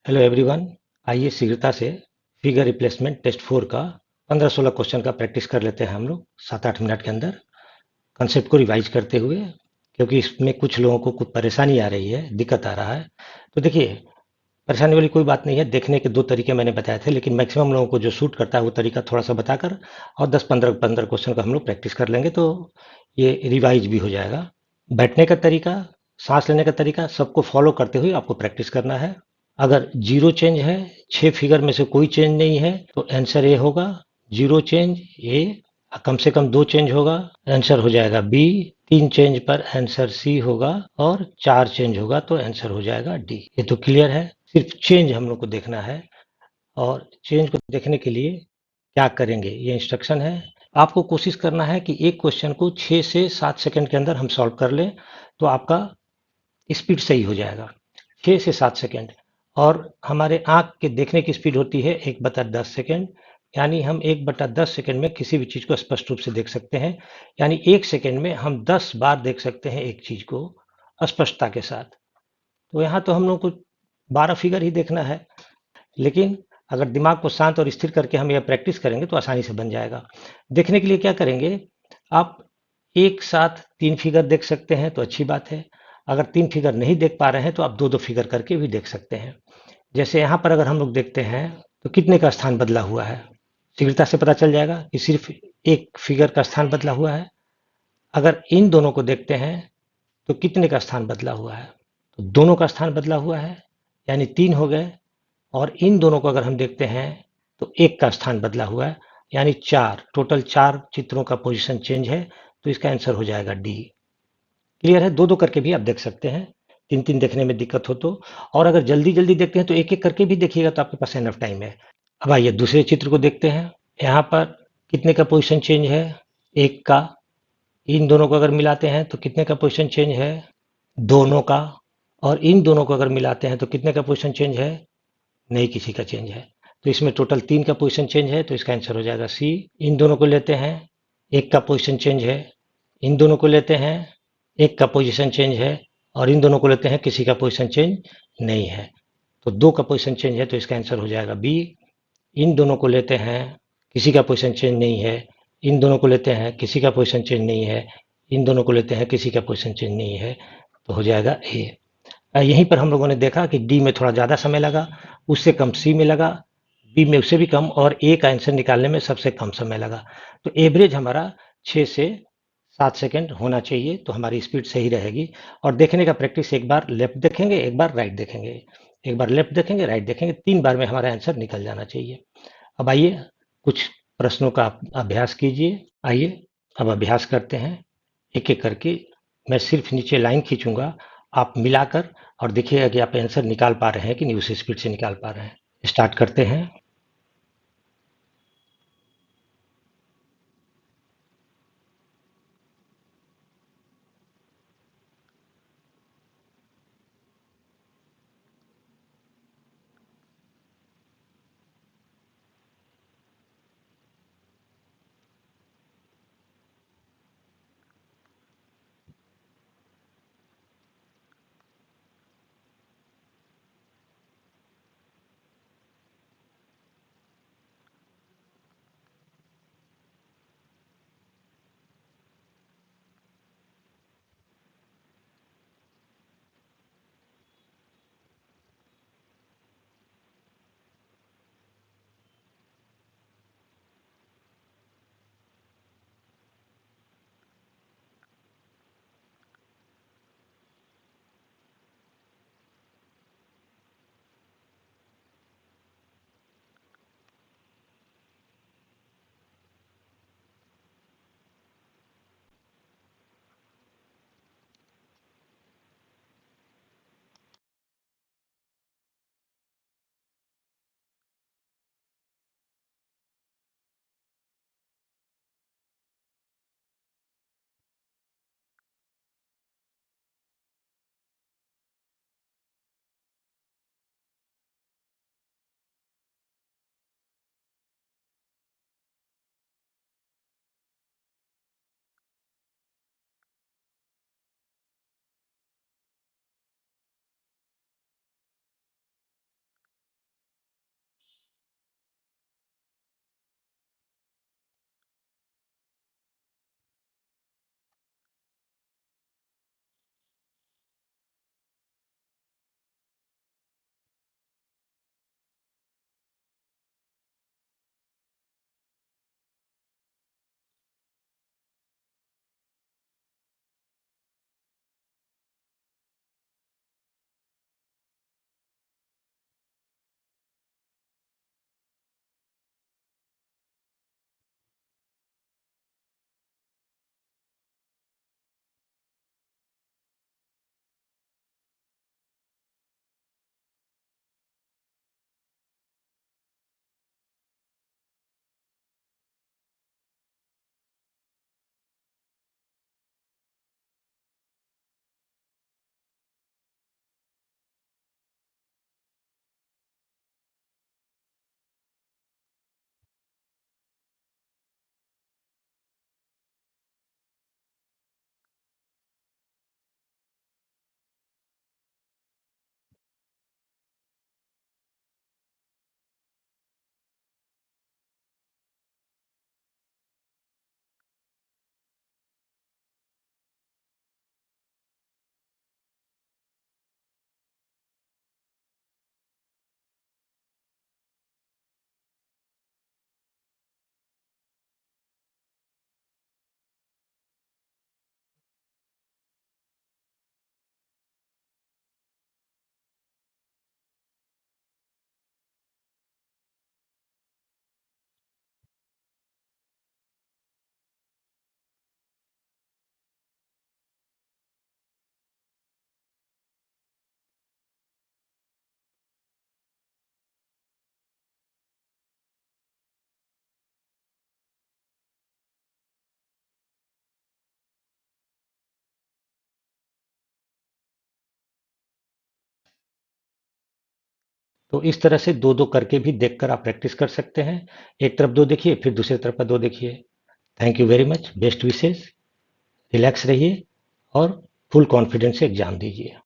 Hello everyone. आइए शीघ्रता से फिगर रिप्लेसमेंट टेस्ट 4 का 15-16 क्वेश्चन का प्रैक्टिस कर लेते हैं हम लोग 7-8 मिनट के अंदर, कंसेप्ट को रिवाइज करते हुए। क्योंकि इसमें कुछ लोगों को कुछ परेशानी आ रही है, दिक्कत आ रहा है। तो देखिए, परेशानी वाली कोई बात नहीं है। देखने के दो तरीके मैंने बताए थे, लेकिन मैक्सिमम लोगों को जो सूट करता है वो तरीका थोड़ा सा बताकर और 10-15 क्वेश्चन का हम लोग प्रैक्टिस कर लेंगे, तो ये रिवाइज भी हो जाएगा। बैठने का तरीका, सांस लेने का तरीका, सबको फॉलो करते हुए आपको प्रैक्टिस करना है। अगर जीरो चेंज है, 6 फिगर में से कोई चेंज नहीं है, तो आंसर ए होगा। जीरो चेंज ए, कम से कम 2 चेंज होगा, आंसर हो जाएगा बी। 3 चेंज पर आंसर सी होगा और 4 चेंज होगा तो आंसर हो जाएगा डी। ये तो क्लियर है। सिर्फ चेंज हम लोग को देखना है, और चेंज को देखने के लिए क्या करेंगे, ये इंस्ट्रक्शन है। आपको कोशिश करना है कि एक क्वेश्चन को 6 से 7 सेकंड के अंदर हम सॉल्व कर लें, तो आपका स्पीड सही हो जाएगा। 6 से 7 सेकंड। और हमारे आंख के देखने की स्पीड होती है 1/10 सेकंड। यानी हम 1/10 सेकंड में किसी भी चीज को स्पष्ट रूप से देख सकते हैं। यानी 1 सेकंड में हम 10 बार देख सकते हैं एक चीज को स्पष्टता के साथ। तो यहाँ तो हम लोग को 12 फिगर ही देखना है, लेकिन अगर दिमाग को शांत और स्थिर करके हम यह प्रैक्टिस करेंगे तो आसानी से बन जाएगा। देखने के लिए क्या करेंगे, आप एक साथ 3 फिगर देख सकते हैं तो अच्छी बात है। अगर 3 फिगर नहीं देख पा रहे हैं तो आप 2-2 फिगर करके भी देख सकते हैं। जैसे यहाँ पर अगर हम लोग देखते हैं तो कितने का स्थान बदला हुआ है, शीघ्रता से पता चल जाएगा कि सिर्फ एक फिगर का स्थान बदला हुआ है। अगर इन दोनों को देखते हैं तो कितने का स्थान बदला हुआ है, तो दोनों का स्थान बदला हुआ है, यानी 3 हो गए। और इन दोनों को अगर हम देखते हैं तो एक का स्थान बदला हुआ है, यानी 4। टोटल 4 चित्रों का पोजीशन चेंज है, तो इसका आंसर हो जाएगा डी। क्लियर है। 2-2 करके भी आप देख सकते हैं, 3-3 देखने में दिक्कत हो तो। और अगर जल्दी जल्दी देखते हैं तो एक एक करके भी देखिएगा, तो आपके पास एनफ टाइम है। अब आइए दूसरे चित्र को देखते हैं। यहाँ पर कितने का पोजीशन चेंज है, एक का। इन दोनों को अगर मिलाते हैं तो कितने का पोजीशन चेंज है, दोनों का। और इन दोनों को अगर मिलाते हैं तो कितने का पोजीशन चेंज है, नहीं किसी का चेंज है। तो इसमें टोटल 3 का पोजीशन चेंज है, तो इसका आंसर हो जाएगा सी। इन दोनों को लेते हैं, एक का पोजीशन चेंज है। इन दोनों को लेते हैं, एक का पोजीशन चेंज है। और इन दोनों को लेते हैं, किसी का पोजीशन चेंज नहीं है। तो 2 का पोजीशन चेंज है, तो इसका आंसर हो जाएगा बी। इन दोनों को लेते हैं, किसी का पोजीशन चेंज नहीं है। इन दोनों को लेते हैं, किसी का पोजीशन चेंज नहीं है। इन दोनों को लेते हैं, किसी का पोजीशन चेंज नहीं है, तो हो जाएगा ए। यहीं पर हम लोगों ने देखा कि डी में थोड़ा ज़्यादा समय लगा, उससे कम सी में लगा, बी में उससे भी कम, और ए का आंसर निकालने में सबसे कम समय लगा। तो एवरेज हमारा 6 से 7 सेकंड होना चाहिए, तो हमारी स्पीड सही रहेगी। और देखने का प्रैक्टिस, एक बार लेफ्ट देखेंगे, एक बार राइट देखेंगे, एक बार लेफ्ट देखेंगे, राइट देखेंगे, 3 बार में हमारा आंसर निकल जाना चाहिए। अब आइए कुछ प्रश्नों का अभ्यास कीजिए। आइए अब अभ्यास करते हैं एक एक करके। मैं सिर्फ नीचे लाइन खींचूंगा, आप मिलाकर और देखिएगा कि आप आंसर निकाल पा रहे हैं कि नहीं, उसी स्पीड से निकाल पा रहे हैं। स्टार्ट करते हैं। तो इस तरह से दो दो करके भी देखकर आप प्रैक्टिस कर सकते हैं। एक तरफ दो देखिए, फिर दूसरी तरफ का दो देखिए। Thank you very much, best wishes, relax रहिए और फुल कॉन्फिडेंस से एग्जाम दीजिए।